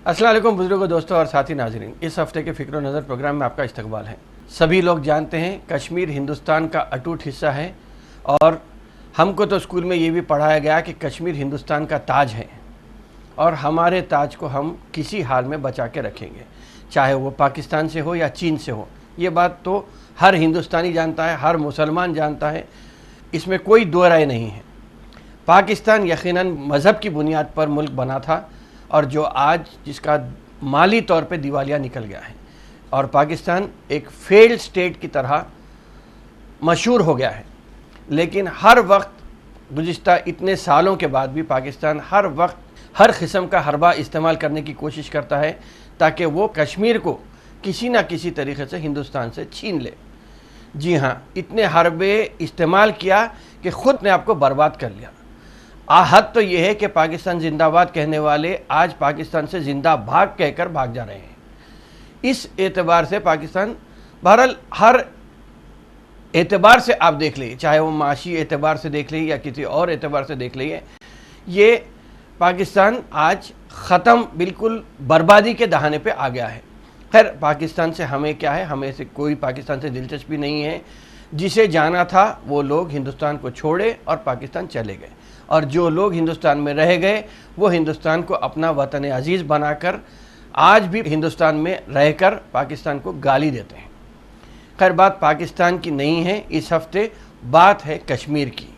अस्सलाम वालेकुम बुजुर्गों, दोस्तों और साथी नाज़रीन। इस हफ्ते के फ़िक्र नज़र प्रोग्राम में आपका इस्तकबाल है। सभी लोग जानते हैं कश्मीर हिंदुस्तान का अटूट हिस्सा है और हमको तो स्कूल में ये भी पढ़ाया गया कि कश्मीर हिंदुस्तान का ताज है और हमारे ताज को हम किसी हाल में बचा के रखेंगे, चाहे वो पाकिस्तान से हो या चीन से हो। ये बात तो हर हिंदुस्तानी जानता है, हर मुसलमान जानता है, इसमें कोई दो राय नहीं है। पाकिस्तान यकीनन मज़हब की बुनियाद पर मुल्क बना था और जो आज जिसका माली तौर पे दिवालिया निकल गया है और पाकिस्तान एक फेल्ड स्टेट की तरह मशहूर हो गया है। लेकिन हर वक्त गुज़िश्ता इतने सालों के बाद भी पाकिस्तान हर वक्त हर किस्म का हरबा इस्तेमाल करने की कोशिश करता है ताकि वो कश्मीर को किसी न किसी तरीके से हिंदुस्तान से छीन ले। जी हाँ, इतने हरबे इस्तेमाल किया कि ख़ुद ने आपको बर्बाद कर लिया। आहत तो ये है कि पाकिस्तान जिंदाबाद कहने वाले आज पाकिस्तान से जिंदा भाग कहकर भाग जा रहे हैं। इस एतबार से पाकिस्तान बहरहाल हर एतबार से आप देख लीजिए, चाहे वो माशी एतबार से देख लीजिए या किसी और एतबार से देख लीजिए, ये पाकिस्तान आज ख़त्म बिल्कुल बर्बादी के दहाने पे आ गया है। खैर, पाकिस्तान से हमें क्या है, हमें से कोई पाकिस्तान से दिलचस्पी नहीं है। जिसे जाना था वो लोग हिंदुस्तान को छोड़े और पाकिस्तान चले गए और जो लोग हिंदुस्तान में रह गए वो हिंदुस्तान को अपना वतन अजीज़ बनाकर आज भी हिंदुस्तान में रहकर पाकिस्तान को गाली देते हैं। खैर, बात पाकिस्तान की नहीं है, इस हफ्ते बात है कश्मीर की।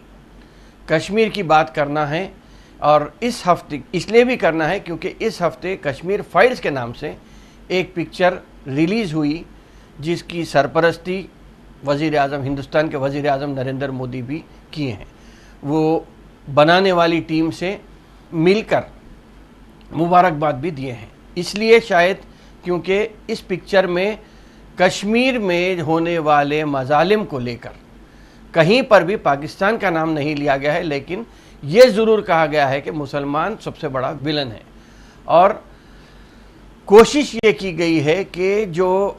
कश्मीर की बात करना है और इस हफ्ते इसलिए भी करना है क्योंकि इस हफ्ते कश्मीर फाइल्स के नाम से एक पिक्चर रिलीज़ हुई जिसकी सरपरस्ती वज़ीर आज़म, हिंदुस्तान के वज़ीर आज़म नरेंद्र मोदी भी किए हैं। वो बनाने वाली टीम से मिलकर मुबारकबाद भी दिए हैं, इसलिए शायद क्योंकि इस पिक्चर में कश्मीर में होने वाले मजालिम को लेकर कहीं पर भी पाकिस्तान का नाम नहीं लिया गया है, लेकिन ये ज़रूर कहा गया है कि मुसलमान सबसे बड़ा विलन है और कोशिश ये की गई है कि जो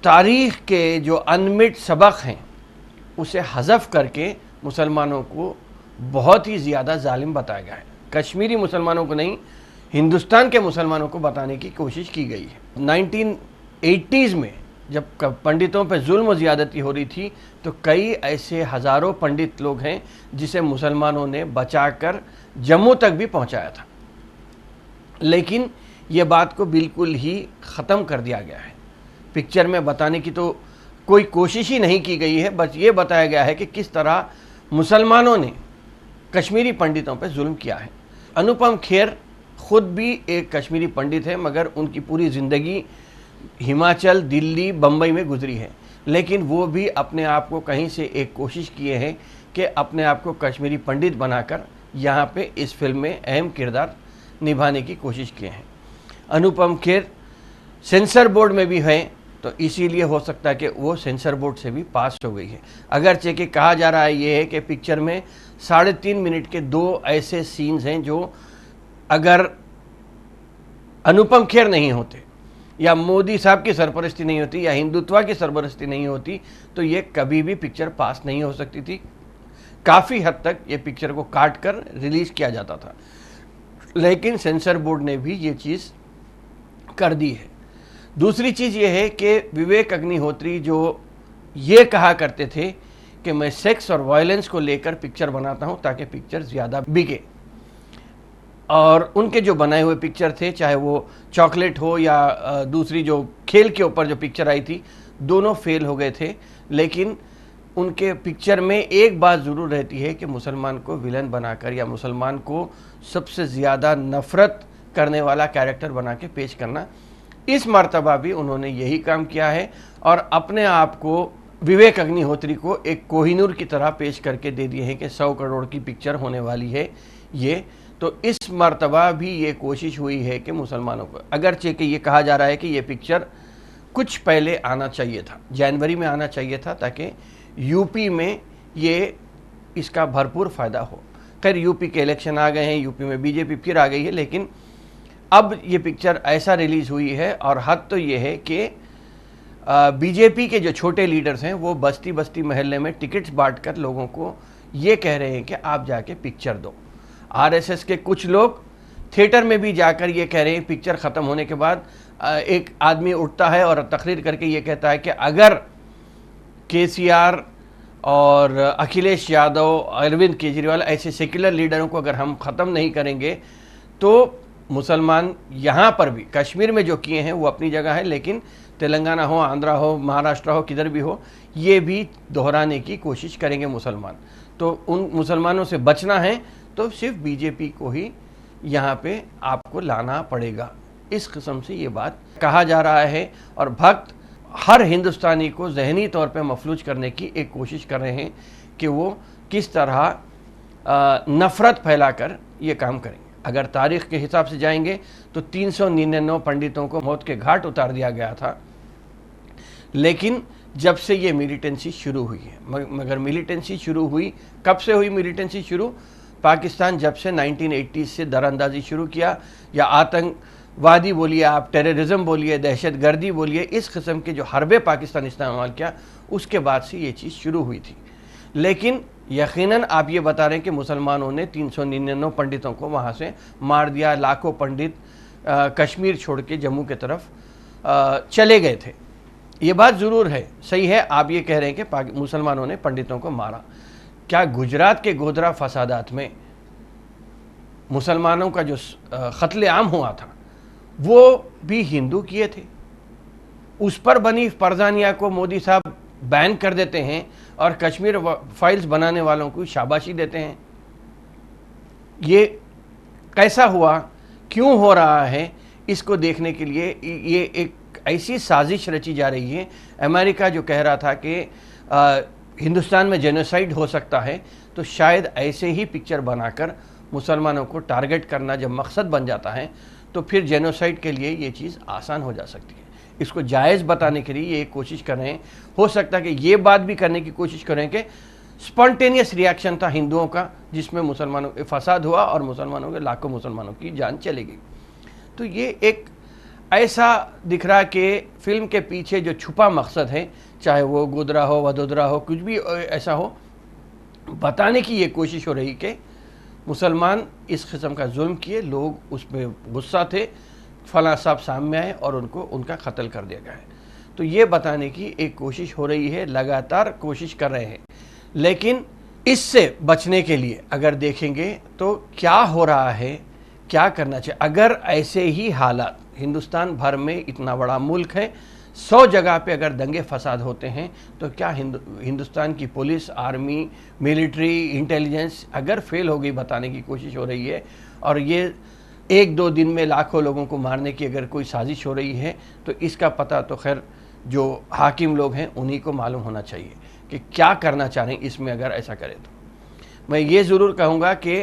तारीख़ के जो अनमिट सबक हैं उसे हज़फ करके मुसलमानों को बहुत ही ज़्यादा जालिम बताया गया है। कश्मीरी मुसलमानों को नहीं, हिंदुस्तान के मुसलमानों को बताने की कोशिश की गई है। 1980s में जब पंडितों पर जुल्म और ज़्यादती हो रही थी तो कई ऐसे हज़ारों पंडित लोग हैं जिसे मुसलमानों ने बचाकर जम्मू तक भी पहुंचाया था, लेकिन ये बात को बिल्कुल ही ख़त्म कर दिया गया है। पिक्चर में बताने की तो कोई कोशिश ही नहीं की गई है, बस ये बताया गया है कि किस तरह मुसलमानों ने कश्मीरी पंडितों पर जुल्म किया है। अनुपम खेर ख़ुद भी एक कश्मीरी पंडित है, मगर उनकी पूरी ज़िंदगी हिमाचल, दिल्ली, बम्बई में गुजरी है, लेकिन वो भी अपने आप को कहीं से एक कोशिश किए हैं कि अपने आप को कश्मीरी पंडित बनाकर यहाँ पे इस फिल्म में अहम किरदार निभाने की कोशिश किए हैं। अनुपम खेर सेंसर बोर्ड में भी हैं, तो इसीलिए हो सकता है कि वो सेंसर बोर्ड से भी पास हो गई है। अगरचे कि कहा जा रहा है ये है कि पिक्चर में 3.5 मिनट के 2 ऐसे सीन्स हैं जो अगर अनुपम खेर नहीं होते या मोदी साहब की सरपरस्ती नहीं होती या हिंदुत्व की सरपरस्ती नहीं होती तो ये कभी भी पिक्चर पास नहीं हो सकती थी। काफ़ी हद तक ये पिक्चर को काट कर रिलीज़ किया जाता था, लेकिन सेंसर बोर्ड ने भी ये चीज़ कर दी है। दूसरी चीज़ ये है कि विवेक अग्निहोत्री जो ये कहा करते थे कि मैं सेक्स और वायलेंस को लेकर पिक्चर बनाता हूँ ताकि पिक्चर ज़्यादा बिके, और उनके जो बनाए हुए पिक्चर थे, चाहे वो चॉकलेट हो या दूसरी जो खेल के ऊपर जो पिक्चर आई थी, दोनों फेल हो गए थे। लेकिन उनके पिक्चर में एक बात ज़रूर रहती है कि मुसलमान को विलन बनाकर या मुसलमान को सबसे ज़्यादा नफ़रत करने वाला कैरेक्टर बना के पेश करना। इस मर्तबा भी उन्होंने यही काम किया है और अपने आप को विवेक अग्निहोत्री को एक कोहिनूर की तरह पेश करके दे दिए हैं कि 100 करोड़ की पिक्चर होने वाली है ये। तो इस मर्तबा भी ये कोशिश हुई है कि मुसलमानों को, अगरचे कि ये कहा जा रहा है कि ये पिक्चर कुछ पहले आना चाहिए था, जनवरी में आना चाहिए था ताकि यूपी में ये इसका भरपूर फ़ायदा हो। खैर, यूपी के इलेक्शन आ गए हैं, यूपी में बीजेपी फिर आ गई है, लेकिन अब ये पिक्चर ऐसा रिलीज़ हुई है और हद तो ये है कि बीजेपी के जो छोटे लीडर्स हैं वो बस्ती बस्ती महल्ले में टिकट्स बांटकर लोगों को ये कह रहे हैं कि आप जाके पिक्चर दो। आरएसएस के कुछ लोग थिएटर में भी जाकर ये कह रहे हैं, पिक्चर ख़त्म होने के बाद एक आदमी उठता है और तकरीर करके ये कहता है कि अगर केसीआर और अखिलेश यादव, अरविंद केजरीवाल ऐसे सेक्युलर लीडरों को अगर हम ख़त्म नहीं करेंगे तो मुसलमान यहाँ पर भी कश्मीर में जो किए हैं वो अपनी जगह है, लेकिन तेलंगाना हो, आंध्रा हो, महाराष्ट्र हो, किधर भी हो, ये भी दोहराने की कोशिश करेंगे मुसलमान। तो उन मुसलमानों से बचना है तो सिर्फ बीजेपी को ही यहाँ पे आपको लाना पड़ेगा। इस किस्म से ये बात कहा जा रहा है और भक्त हर हिंदुस्तानी को ज़हनी तौर पे मफलूज करने की एक कोशिश कर रहे हैं कि वो किस तरह नफ़रत फैलाकर ये काम करेंगे। अगर तारीख़ के हिसाब से जाएंगे तो 399 पंडितों को मौत के घाट उतार दिया गया था, लेकिन जब से ये मिलिटेंसी शुरू हुई है, मगर मिलिटेंसी शुरू हुई कब से हुई? मिलिटेंसी शुरू पाकिस्तान जब से 1980 से दरअंदाजी शुरू किया, या आतंकवादी बोलिए आप, टेररिज्म बोलिए, दहशत गर्दी बोलिए, इस किस्म के जो हरबे पाकिस्तान इस्तेमाल किया, उसके बाद से ये चीज़ शुरू हुई थी। लेकिन यकीनन आप ये बता रहे हैं कि मुसलमानों ने 399 पंडितों को वहाँ से मार दिया, लाखों पंडित कश्मीर छोड़ के जम्मू की तरफ चले गए थे। ये बात ज़रूर है, सही है, आप ये कह रहे हैं कि मुसलमानों ने पंडितों को मारा। क्या गुजरात के गोधरा फसादात में मुसलमानों का जो क़त्ल आम हुआ था वो भी हिंदू किए थे? उस पर बनी फरजानिया को मोदी साहब बैन कर देते हैं और कश्मीर फाइल्स बनाने वालों को शाबाशी देते हैं। ये कैसा हुआ, क्यों हो रहा है, इसको देखने के लिए ये एक ऐसी साजिश रची जा रही है। अमेरिका जो कह रहा था कि हिंदुस्तान में जेनोसाइड हो सकता है, तो शायद ऐसे ही पिक्चर बनाकर मुसलमानों को टारगेट करना जब मकसद बन जाता है तो फिर जेनोसाइड के लिए ये चीज़ आसान हो जा सकती है। इसको जायज़ बताने के लिए ये एक कोशिश कर रहे हैं। हो सकता है कि ये बात भी करने की कोशिश करें कि स्पॉन्टेनियस रिएक्शन था हिंदुओं का, जिसमें मुसलमानों के फसाद हुआ और मुसलमानों के लाखों मुसलमानों की जान चली गई। तो ये एक ऐसा दिख रहा कि फिल्म के पीछे जो छुपा मकसद है, चाहे वो गोधरा हो, वडोदरा हो, कुछ भी ऐसा हो, बताने की ये कोशिश हो रही कि मुसलमान इस किस्म का जुल्म किए, लोग उसमें गुस्सा थे, फलां साहब सामने आए और उनको उनका कत्ल कर दिया गया है। तो ये बताने की एक कोशिश हो रही है, लगातार कोशिश कर रहे हैं। लेकिन इससे बचने के लिए अगर देखेंगे तो क्या हो रहा है, क्या करना चाहिए? अगर ऐसे ही हालात हिंदुस्तान भर में, इतना बड़ा मुल्क है, 100 जगह पे अगर दंगे फसाद होते हैं तो क्या हिंदुस्तान की पुलिस, आर्मी, मिलिट्री, इंटेलिजेंस अगर फेल हो गई, बताने की कोशिश हो रही है, और ये 1-2 दिन में लाखों लोगों को मारने की अगर कोई साजिश हो रही है, तो इसका पता तो खैर जो हाकिम लोग हैं उन्हीं को मालूम होना चाहिए कि क्या करना चाह रहे हैं इसमें। अगर ऐसा करें तो मैं ये ज़रूर कहूँगा कि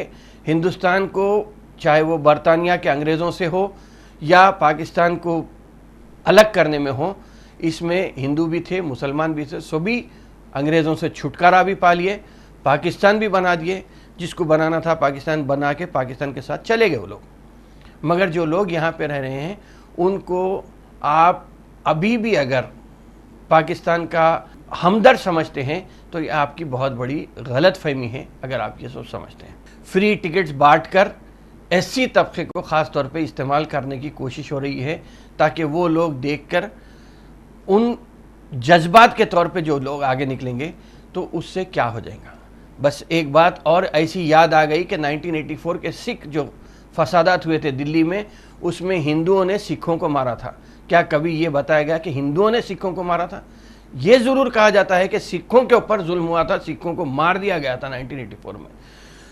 हिंदुस्तान को, चाहे वो बरतानिया के अंग्रेज़ों से हो या पाकिस्तान को अलग करने में हो, इसमें हिंदू भी थे, मुसलमान भी थे, सभी अंग्रेज़ों से छुटकारा भी पा लिए, पाकिस्तान भी बना दिए। जिसको बनाना था पाकिस्तान बना के पाकिस्तान के साथ चले गए वो लोग। मगर जो लोग यहाँ पे रह रहे हैं उनको आप अभी भी अगर पाकिस्तान का हमदर्द समझते हैं तो ये आपकी बहुत बड़ी गलत फहमी है, अगर आप ये सोच समझते हैं। फ्री टिकट्स बांट कर एससी तबके को ख़ास तौर पे इस्तेमाल करने की कोशिश हो रही है, ताकि वो लोग देखकर उन जज्बात के तौर पे जो लोग आगे निकलेंगे तो उससे क्या हो जाएगा। बस एक बात और ऐसी याद आ गई कि 1984 के सिख जो फसादात हुए थे दिल्ली में, उसमें हिंदुओं ने सिखों को मारा था। क्या कभी ये बताया गया कि हिंदुओं ने सिखों को मारा था? ये ज़रूर कहा जाता है कि सिखों के ऊपर जुल्म हुआ था, सिखों को मार दिया गया था 1984 में।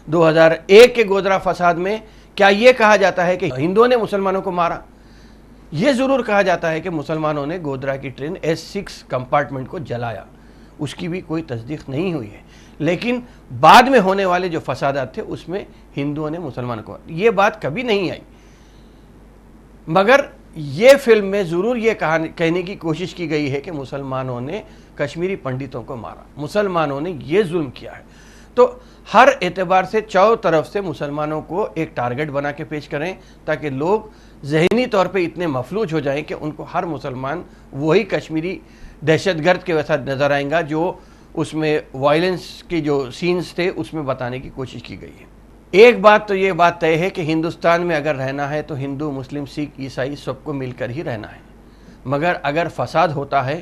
2001 के गोधरा फसाद में क्या ये कहा जाता है कि हिंदुओं ने मुसलमानों को मारा? ये ज़रूर कहा जाता है कि मुसलमानों ने गोधरा की ट्रेन S6 कंपार्टमेंट को जलाया। उसकी भी कोई तस्दीक नहीं हुई है। लेकिन बाद में होने वाले जो फसादात थे उसमें हिंदुओं ने मुसलमानों को, ये बात कभी नहीं आई। मगर ये फिल्म में ज़रूर ये कहने की कोशिश की गई है कि मुसलमानों ने कश्मीरी पंडितों को मारा, मुसलमानों ने ये जुल्म किया है। तो हर एतबार से चारों तरफ से मुसलमानों को एक टारगेट बना के पेश करें, ताकि लोग ज़हनी तौर पे इतने मफलूज हो जाएं कि उनको हर मुसलमान वही कश्मीरी दहशतगर्द के वैसा नज़र आएगा जो उसमें वायलेंस के जो सीन्स थे उसमें बताने की कोशिश की गई है। ایک بات تو یہ بات طے ہے کہ ہندوستان میں اگر رہنا ہے تو ہندو مسلم سکھ عیسائی سب کو مل کر ہی رہنا ہے، مگر اگر فساد ہوتا ہے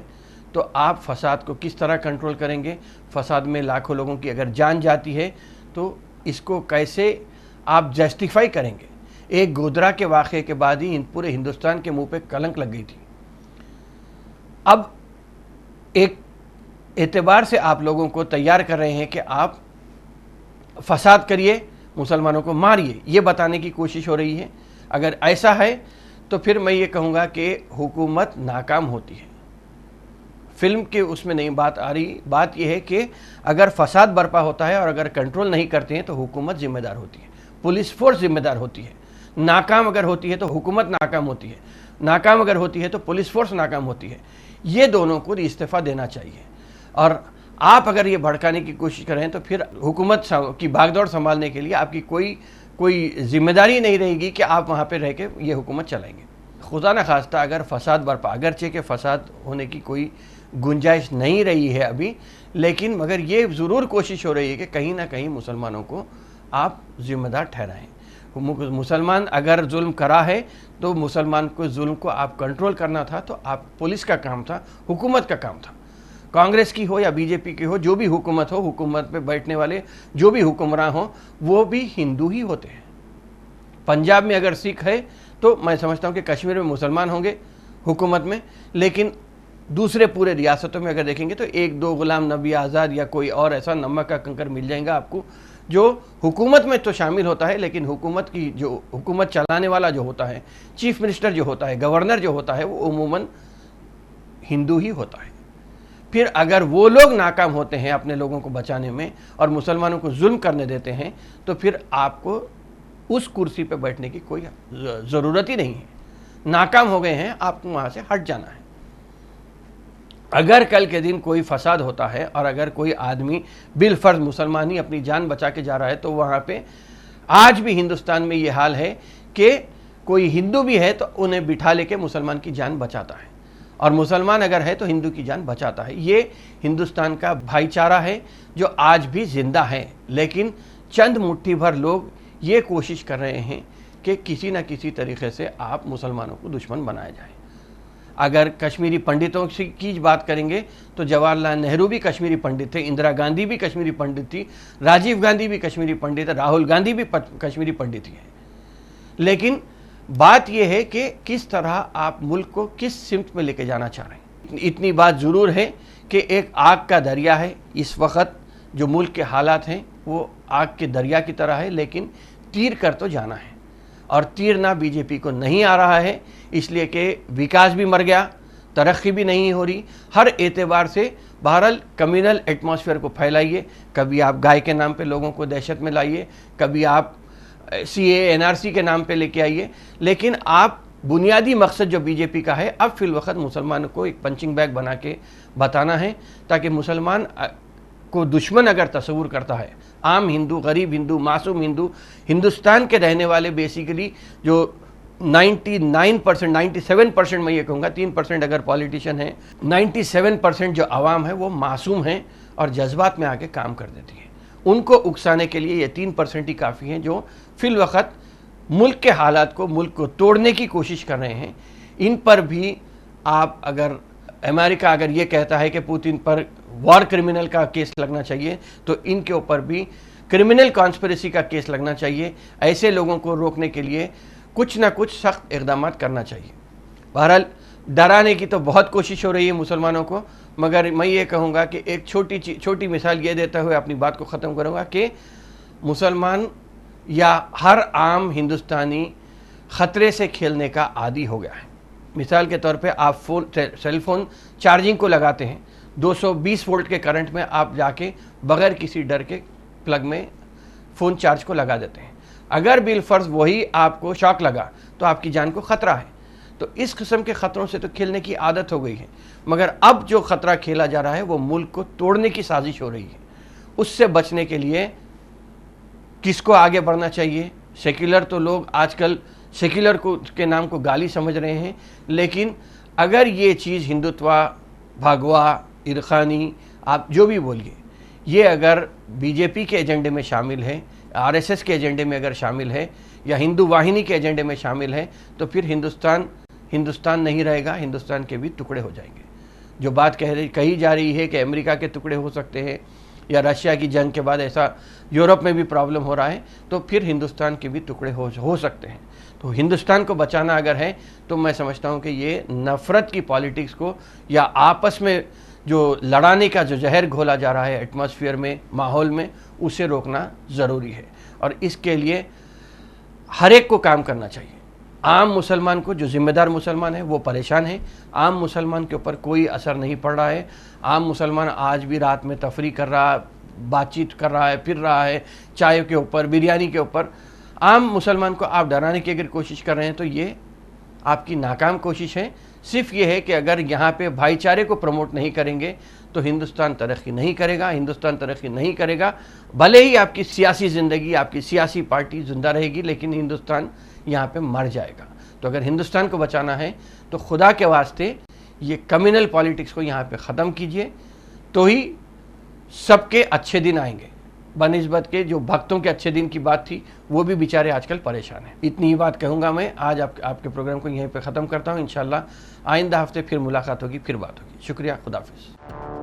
تو آپ فساد کو کس طرح کنٹرول کریں گے؟ فساد میں لاکھوں لوگوں کی اگر جان جاتی ہے تو اس کو کیسے آپ جسٹیفائی کریں گے؟ ایک گودرا کے واقعے کے بعد ہی پورے ہندوستان کے منہ پہ کلنک لگ گئی تھی۔ اب ایک اعتبار سے آپ لوگوں کو تیار کر رہے ہیں کہ آپ فساد کریے، مسلمانوں کو ماریے، یہ بتانے کی کوشش ہو رہی ہے۔ اگر ایسا ہے تو پھر میں یہ کہوں گا کہ حکومت ناکام ہوتی ہے۔ فلم کے اس میں نہیں بات آ رہی، بات یہ ہے کہ اگر فساد برپا ہوتا ہے اور اگر کنٹرول نہیں کرتے ہیں تو حکومت ذمہ دار ہوتی ہے، پولیس فورس ذمہ دار ہوتی ہے۔ ناکام اگر ہوتی ہے تو حکومت ناکام ہوتی ہے، ناکام اگر ہوتی ہے تو پولیس فورس ناکام ہوتی ہے۔ یہ دونوں کو استعفیٰ دینا چاہیے، اور آپ اگر یہ بھڑکانے کی کوشش کریں تو پھر حکومت کی بھاگ دوڑ سنبھالنے کے لیے آپ کی کوئی ذمہ داری نہیں رہے گی کہ آپ وہاں پہ رہ کے یہ حکومت چلائیں گے۔ خدا نہ خواستہ اگر فساد برپا، اگرچہ کہ فساد ہونے کی کوئی گنجائش نہیں رہی ہے ابھی، لیکن مگر یہ ضرور کوشش ہو رہی ہے کہ کہیں نہ کہیں مسلمانوں کو آپ ذمہ دار ٹھہرائیں۔ مسلمان اگر ظلم کرا ہے تو مسلمان کو ظلم کو آپ کنٹرول کرنا تھا، تو آپ پولیس کا کام تھا، حکومت کا کام تھا۔ کانگریس کی ہو یا بی جے پی کی ہو، جو بھی حکومت ہو، حکومت پہ بیٹھنے والے جو بھی حکمراں ہوں وہ بھی ہندو ہی ہوتے ہیں۔ پنجاب میں اگر سکھ ہے تو میں سمجھتا ہوں کہ کشمیر میں مسلمان ہوں گے حکومت میں، لیکن دوسرے پورے ریاستوں میں اگر دیکھیں گے تو ایک دو غلام نبی آزاد یا کوئی اور ایسا نمک کا کنکر مل جائیں گا آپ کو، جو حکومت میں تو شامل ہوتا ہے لیکن حکومت کی جو حکومت چلانے والا جو ہوتا ہے، چیف منسٹر جو ہوتا ہے، گورنر جو ہوتا ہے، وہ عموماً ہندو ہی ہوتا ہے۔ پھر اگر وہ لوگ ناکام ہوتے ہیں اپنے لوگوں کو بچانے میں اور مسلمانوں کو ظلم کرنے دیتے ہیں تو پھر آپ کو اس کرسی پہ بیٹھنے کی کوئی ضرورت ہی نہیں ہے۔ ناکام ہو گئے ہیں، آپ کو وہاں سے ہٹ جانا ہے۔ اگر کل کے دن کوئی فساد ہوتا ہے اور اگر کوئی آدمی بالفرض مسلمان ہی اپنی جان بچا کے جا رہا ہے تو وہاں پہ آج بھی ہندوستان میں یہ حال ہے کہ کوئی ہندو بھی ہے تو انہیں بٹھا لے کے مسلمان کی جان بچاتا ہے، اور مسلمان اگر ہے تو ہندو کی جان بچاتا ہے۔ یہ ہندوستان کا بھائی چارہ ہے جو آج بھی زندہ ہے، لیکن چند مٹھی بھر لوگ یہ کوشش کر رہے ہیں کہ کسی نہ کسی طریقے سے آپ مسلمانوں کو دشمن بنایا جائے۔ اگر کشمیری پنڈتوں کی بات کریں گے تو جواہر لال نہرو بھی کشمیری پنڈت تھے، اندرا گاندھی بھی کشمیری پنڈت تھی، راجیو گاندھی بھی کشمیری پنڈت ہے، راہل گاندھی بھی کشمیری پنڈت ہی ہے۔ لیکن بات یہ ہے کہ کس طرح آپ ملک کو کس سمت میں لے کے جانا چاہ رہے ہیں۔ اتنی بات ضرور ہے کہ ایک آگ کا دریا ہے اس وقت، جو ملک کے حالات ہیں وہ آگ کے دریا کی طرح ہے، لیکن تیر کر تو جانا ہے، اور تیر نہ بی جے پی کو نہیں آ رہا ہے، اس لیے کہ وکاس بھی مر گیا، ترقی بھی نہیں ہو رہی۔ ہر اعتبار سے بہرحال کمیونل ایٹماسفیئر کو پھیلائیے، کبھی آپ گائے کے نام پہ لوگوں کو دہشت میں لائیے، کبھی آپ سی اے این آر سی کے نام پہ لے کے آئیے، لیکن آپ بنیادی مقصد جو بی جے پی کا ہے اب فی الوقت مسلمانوں کو ایک پنچنگ بیگ بنا کے بتانا ہے، تاکہ مسلمان کو دشمن اگر تصور کرتا ہے، عام ہندو، غریب ہندو، معصوم ہندو، ہندوستان کے رہنے والے بیسیکلی جو 99% 97% میں یہ کہوں گا، 3% اگر پولیٹیشین ہیں، 97% جو عوام ہے وہ معصوم ہیں اور جذبات میں آ کے کام کر دیتی ہے۔ ان کو اکسانے کے لیے یہ 3% ہی کافی ہیں جو فی الوقت ملک کے حالات کو، ملک کو توڑنے کی کوشش کر رہے ہیں۔ ان پر بھی آپ اگر امریکہ اگر یہ کہتا ہے کہ پوتن پر وار کرمنل کا کیس لگنا چاہیے تو ان کے اوپر بھی کرمنل کانسپریسی کا کیس لگنا چاہیے۔ ایسے لوگوں کو روکنے کے لیے کچھ نہ کچھ سخت اقدامات کرنا چاہیے۔ بہرحال ڈرانے کی تو بہت کوشش ہو رہی ہے مسلمانوں کو، مگر میں یہ کہوں گا کہ ایک چھوٹی مثال یہ دیتے ہوئے اپنی بات کو ختم کروں گا کہ مسلمان یا ہر عام ہندوستانی خطرے سے کھیلنے کا عادی ہو گیا ہے۔ مثال کے طور پہ آپ سیل فون چارجنگ کو لگاتے ہیں، 220 وولٹ کے کرنٹ میں آپ جا کے بغیر کسی ڈر کے پلگ میں فون چارج کو لگا دیتے ہیں۔ اگر بالفرض وہی آپ کو شاک لگا تو آپ کی جان کو خطرہ ہے۔ تو اس قسم کے خطروں سے تو کھیلنے کی عادت ہو گئی ہے، مگر اب جو خطرہ کھیلا جا رہا ہے وہ ملک کو توڑنے کی سازش ہو رہی ہے۔ اس سے بچنے کے لیے کس کو آگے بڑھنا چاہیے؟ سیکولر تو لوگ آج کل سیکولر کے نام کو گالی سمجھ رہے ہیں، لیکن اگر یہ چیز ہندوتوا، بھگوا، ارخانی، آپ جو بھی بولیے، یہ اگر بی جے پی کے ایجنڈے میں شامل ہے RSS کے ایجنڈے میں اگر شامل ہے یا ہندو واہنی کے ایجنڈے میں شامل ہے تو پھر ہندوستان نہیں رہے گا، ہندوستان کے بھی ٹکڑے ہو جائیں گے۔ جو بات کہی جا رہی ہے کہ امریکہ کے ٹکڑے ہو سکتے ہیں یا رشیا کی جنگ کے بعد ایسا یورپ میں بھی پرابلم ہو رہا ہے، تو پھر ہندوستان کے بھی ٹکڑے ہو سکتے ہیں۔ تو ہندوستان کو بچانا اگر ہے تو میں سمجھتا ہوں کہ یہ نفرت کی پالیٹکس کو یا آپس میں جو لڑانے کا جو زہر گھولا جا رہا ہے ایٹماسفیئر میں، ماحول میں، اسے روکنا ضروری ہے، اور اس کے لیے ہر ایک کو کام کرنا چاہیے۔ عام مسلمان کو، جو ذمہ دار مسلمان ہے وہ پریشان ہے، عام مسلمان کے اوپر کوئی اثر نہیں پڑ رہا ہے۔ عام مسلمان آج بھی رات میں تفریح کر رہا ہے، بات چیت کر رہا ہے، پھر رہا ہے چائے کے اوپر، بریانی کے اوپر۔ عام مسلمان کو آپ ڈرانے کی اگر کوشش کر رہے ہیں تو یہ آپ کی ناکام کوشش ہے۔ صرف یہ ہے کہ اگر یہاں پہ بھائی چارے کو پروموٹ نہیں کریں گے تو ہندوستان ترقی نہیں کرے گا، ہندوستان ترقی نہیں کرے گا۔ بھلے ہی آپ کی سیاسی زندگی، آپ کی سیاسی پارٹی زندہ رہے گی، لیکن ہندوستان یہاں پہ مر جائے گا۔ تو اگر ہندوستان کو بچانا ہے تو خدا کے واسطے یہ کمیونل پالیٹکس کو یہاں پہ ختم کیجئے، تو ہی سب کے اچھے دن آئیں گے۔ بنسبت کے جو بھکتوں کے اچھے دن کی بات تھی، وہ بھی بیچارے آج کل پریشان ہیں۔ اتنی ہی بات کہوں گا میں، آج آپ کے پروگرام کو یہیں پہ ختم کرتا ہوں۔ انشاءاللہ آئندہ ہفتے پھر ملاقات ہوگی، پھر بات ہوگی۔ شکریہ، خدا حافظ۔